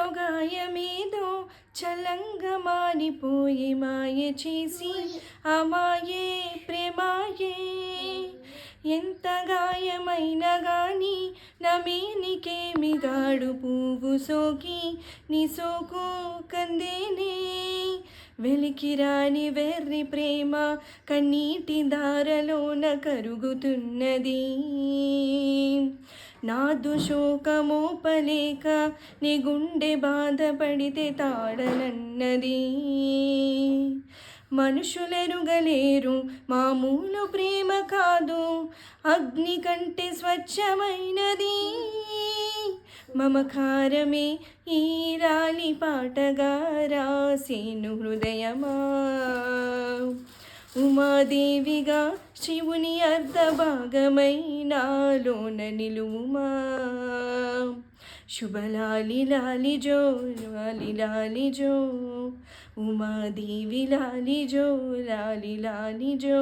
గాయమేదో చలంగా మానిపోయి మాయ చేసి ఆ మాయే ప్రేమాయే. ఎంత గాయమైనా గాని నమేనికేమి గాడు పువ్వు సోకి నీ సోకు కందేనే. వెలికిరాని వెర్రి ప్రేమ కన్నీటి దారలోన కరుగుతున్నది. నాదు శోకమోపలేక నీ గుండె బాధపడితే తాడనన్నది. మనుషులెరుగలేరు మామూలు ప్రేమ కాదు, అగ్ని కంటే స్వచ్ఛమైనది. మమకారమే ఈ రాలి పాటగా రాసేను హృదయమా. ఉమాదేవిగా శివుని అర్ధభాగమై నాలోన నిలువుమా. శుభలాలి లాలి జో లాలి లాలి జో, ఉమాదేవి లాలి జో లాలి లాలి జో.